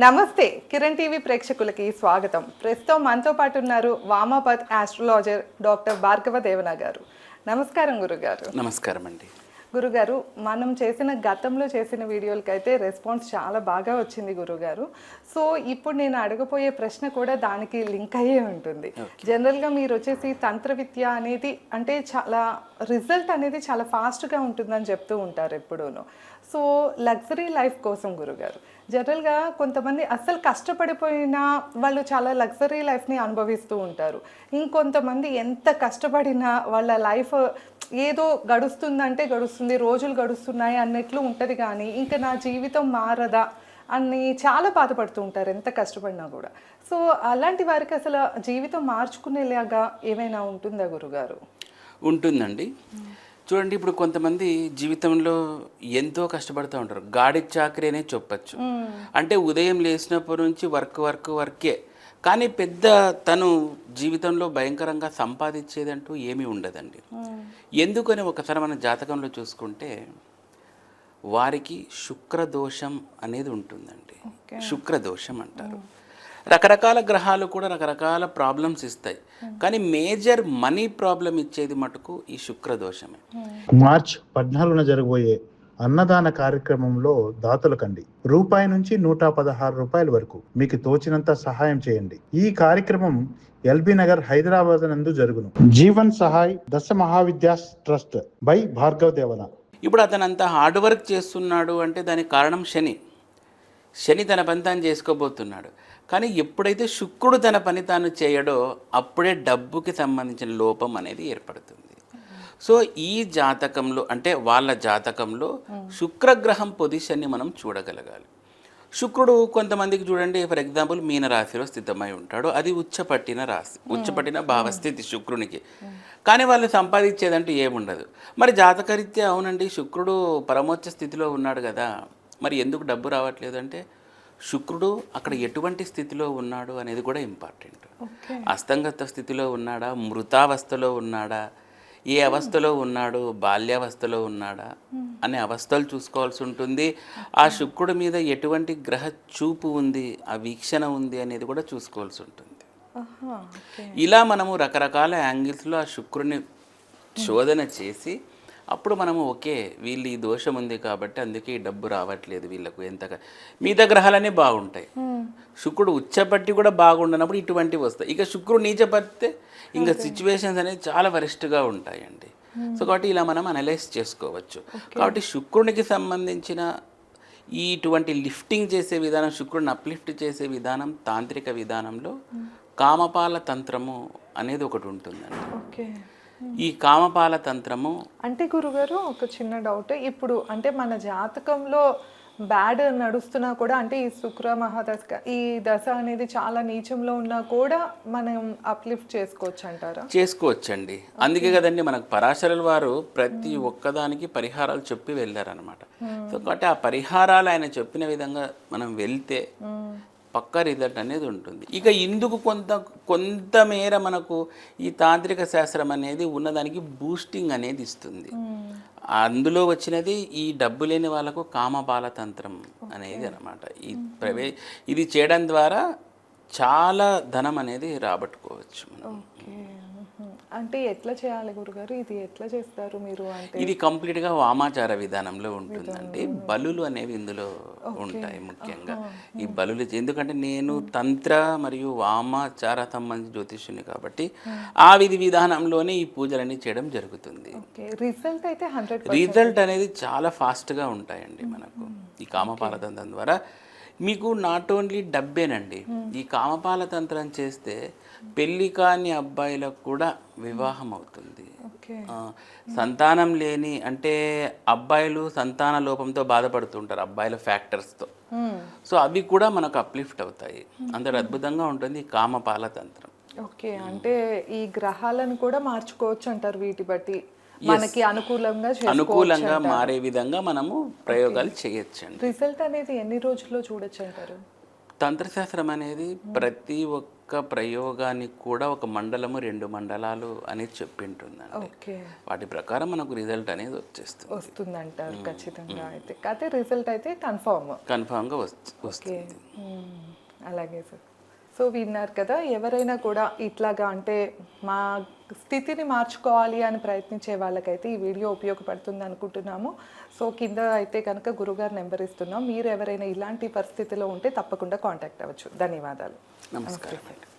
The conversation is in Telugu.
నమస్తే కిరణ్ టీవీ ప్రేక్షకులకి స్వాగతం. ప్రస్తుతం మనతో పాటు ఉన్నారు వామాపత్ ఆస్ట్రాలజర్ డాక్టర్ భార్గవ దేవన గారు. నమస్కారం గురుగారు. నమస్కారం అండి. గురుగారు, మనం గతంలో చేసిన వీడియోలకైతే రెస్పాన్స్ చాలా బాగా వచ్చింది గురుగారు. సో ఇప్పుడు నేను అడగబోయే ప్రశ్న కూడా దానికి లింక్ అయ్యే ఉంటుంది. జనరల్గా మీరు వచ్చేసి తంత్ర విద్య అనేది అంటే చాలా రిజల్ట్ అనేది చాలా ఫాస్ట్గా ఉంటుందని చెప్తూ ఉంటారు ఎప్పుడూను. సో లగ్జరీ లైఫ్ కోసం గురుగారు, జనరల్గా కొంతమంది అస్సలు కష్టపడిపోయినా వాళ్ళు చాలా లగ్జరీ లైఫ్ని అనుభవిస్తూ ఉంటారు. ఇంకొంతమంది ఎంత కష్టపడినా వాళ్ళ లైఫ్ ఏదో గడుస్తుందంటే గడుస్తుంది, రోజులు గడుస్తున్నాయి అన్నట్లు ఉంటుంది, కానీ ఇంకా నా జీవితం మారదా అని చాలా బాధపడుతూ ఉంటారు ఎంత కష్టపడినా కూడా. సో అలాంటి వారికి అసలు జీవితం మార్చుకునేలాగా ఏమైనా ఉంటుందా గురుగారు? ఉంటుందండి. చూడండి, ఇప్పుడు కొంతమంది జీవితంలో ఎంతో కష్టపడుతూ ఉంటారు. గాడి చాకరీ అనే చెప్పచ్చు. అంటే ఉదయం లేచినప్పటి నుంచి వర్కే, కానీ పెద్ద తను జీవితంలో భయంకరంగా సంపాదించేదంటూ ఏమీ ఉండదండి. ఎందుకని ఒకసారి మన జాతకంలో చూసుకుంటే వారికి శుక్రదోషం అనేది ఉంటుందండి. శుక్రదోషం అంటారు. రకరకాల గ్రహాలు కూడా రకరకాల ప్రాబ్లమ్స్ ఇస్తాయి, కానీ మేజర్ మనీ ప్రాబ్లం ఇచ్చేది మటుకు ఈ శుక్రదోషమే. మార్చ్ 14న జరగబోయే అన్నదాన కార్యక్రమంలో దాతలకండి రూపాయి నుంచి 116 రూపాయల వరకు మీకు తోచినంత సహాయం చేయండి. ఈ కార్యక్రమం ఎల్బీ నగర్ హైదరాబాద్ నందు జరుగును. జీవన్ సహాయ్ దశ మహావిద్యాస్ ట్రస్ట్ బై భార్గవ దేవన. ఇప్పుడు అతను అంత హార్డ్ వర్క్ చేస్తున్నాడు అంటే దానికి కారణం శని తన పని తాను చేసుకోబోతున్నాడు. కానీ ఎప్పుడైతే శుక్రుడు తన పని తాను చేయడో అప్పుడే డబ్బుకి సంబంధించిన లోపం అనేది ఏర్పడుతుంది. సో ఈ జాతకంలో అంటే వాళ్ళ జాతకంలో శుక్రగ్రహం పొజిషన్ని మనం చూడగలగాలి. శుక్రుడు కొంతమందికి చూడండి, ఫర్ ఎగ్జాంపుల్ మీనరాశిలో స్థితమై ఉంటాడు. అది ఉచ్చపట్టిన రాశి, ఉచ్చపట్టిన భావస్థితి శుక్రునికి. కానీ వాళ్ళు సంపాదించేదంటూ ఏముండదు. మరి జాతకరీత్యా అవునండి శుక్రుడు పరమోచ్చ స్థితిలో ఉన్నాడు కదా, మరి ఎందుకు డబ్బు రావట్లేదు అంటే శుక్రుడు అక్కడ ఎటువంటి స్థితిలో ఉన్నాడు అనేది కూడా ఇంపార్టెంట్. అస్తంగత స్థితిలో ఉన్నాడా, మృతావస్థలో ఉన్నాడా, ఏ అవస్థలో ఉన్నాడు, బాల్యావస్థలో ఉన్నాడా అనే అవస్థలు చూసుకోవాల్సి ఉంటుంది. ఆ శుక్రుడి మీద ఎటువంటి గ్రహ చూపు ఉంది, ఆ వీక్షణ ఉంది అనేది కూడా చూసుకోవాల్సి ఉంటుంది. ఇలా మనము రకరకాల యాంగిల్స్లో ఆ శుక్రుడిని శోధన చేసి అప్పుడు మనము ఓకే వీళ్ళు ఈ దోషం ఉంది కాబట్టి అందుకే ఈ డబ్బు రావట్లేదు వీళ్ళకు. ఎంతగా మిగతా గ్రహాలన్నీ బాగుంటాయి, శుక్రుడు ఉచ్చపట్టి కూడా బాగుండనప్పుడు ఇటువంటివి వస్తాయి. ఇక శుక్రుడు నీచపడితే ఇంకా సిచ్యువేషన్స్ అనేది చాలా వరిష్ఠగా ఉంటాయండి. సో కాబట్టి ఇలా మనం అనలైజ్ చేసుకోవచ్చు. కాబట్టి శుక్రునికి సంబంధించిన ఇటువంటి లిఫ్టింగ్ చేసే విధానం, శుక్రుడిని అప్లిఫ్ట్ చేసే విధానం తాంత్రిక విధానంలో కామపాల తంత్రము అనేది ఒకటి ఉంటుందండి. ఈ కామపాల తంత్రము అంటే గురుగారు ఒక చిన్న డౌట్, ఇప్పుడు అంటే మన జాతకంలో బ్యాడ్ నడుస్తున్నా కూడా అంటే ఈ శుక్ర మహాదశ ఈ దశ అనేది చాలా నీచంలో ఉన్నా కూడా మనం అప్లిఫ్ట్ చేసుకోవచ్చు అంటారా? చేసుకోవచ్చండి. అందుకే కదండి మనకు పరాశరుల వారు ప్రతి ఒక్కదానికి పరిహారాలు చెప్పి వెళ్ళారనమాట. సో కాబట్టి ఆ పరిహారాలు ఆయన చెప్పిన విధంగా మనం వెళ్తే పక్కా రిజల్ట్ అనేది ఉంటుంది. ఇక ఇందుకు కొంతమేర మనకు ఈ తాంత్రిక శాస్త్రం అనేది ఉన్నదానికి బూస్టింగ్ అనేది ఇస్తుంది. అందులో వచ్చినది ఈ డబ్బు లేని వాళ్ళకు కామపాల తంత్రం అనేది అనమాట. ఇది చేయడం ద్వారా చాలా ధనం అనేది రాబట్టుకోవచ్చు మనం. అంటే ఎట్లా చేయాలి గురుగారు, ఇది ఎట్లా చేస్తారు మీరు? అంటే ఇది కంప్లీట్గా వామాచార విధానంలో ఉంటుందండి. బలులు అనేవి ఇందులో ఉంటాయి ముఖ్యంగా. ఈ బలులు ఎందుకంటే నేను తంత్ర మరియు వామాచార సంబంధించిన జ్యోతిష్యుని కాబట్టి ఆ విధి విధానంలోనే ఈ పూజలన్నీ చేయడం జరుగుతుంది. రిజల్ట్ అనేది చాలా ఫాస్ట్గా ఉంటాయండి మనకు ఈ కామపాల తంత్రం ద్వారా. మీకు నాట్ ఓన్లీ డబ్బేనండి, ఈ కామపాల తంత్రం చేస్తే పెళ్లి కాని అబ్బాయిలకు కూడా వివాహం అవుతుంది. సంతానం లేని అంటే అబ్బాయిలు సంతాన లోపంతో బాధపడుతుంటారు అబ్బాయిల ఫ్యాక్టర్స్తో. సో అవి కూడా మనకు అప్లిఫ్ట్ అవుతాయి. అంత అద్భుతంగా ఉంటుంది ఈ కామపాల తంత్రం. ఓకే, అంటే ఈ గ్రహాలను కూడా మార్చుకోవచ్చు అంటారు, వీటి బట్టి మనకి అనుకూలంగా మారే విధంగా మనము ప్రయోగాలు చేయొచ్చండి. రిజల్ట్ అనేది ఎన్ని రోజుల్లో చూడొచ్చు అంటారు? తంత్రశాస్త్రం అనేది ప్రతి ఒక్క ఒక్క ప్రయోగానికి కూడా ఒక మండలము 2 మండలాలు అనేది చెప్పింటుందండి. ఓకే, వాటి ప్రకారం మనకు రిజల్ట్ అనేది వస్తుందంటారు ఖచ్చితంగా. అయితే అయితే రిజల్ట్ అయితే కన్ఫామ్గా ఓకే, వస్తుంది. అలాగే సార్. సో విన్నారు కదా, ఎవరైనా కూడా ఇట్లాగా అంటే మా స్థితిని మార్చుకోవాలి అని ప్రయత్నించే వాళ్ళకైతే ఈ వీడియో ఉపయోగపడుతుంది అనుకుంటున్నాము. సో కింద అయితే కనుక గురుగారు నెంబర్ ఇస్తున్నాం. మీరు ఎవరైనా ఇలాంటి పరిస్థితిలో ఉంటే తప్పకుండా కాంటాక్ట్ అవ్వచ్చు. ధన్యవాదాలు. నమస్కారం.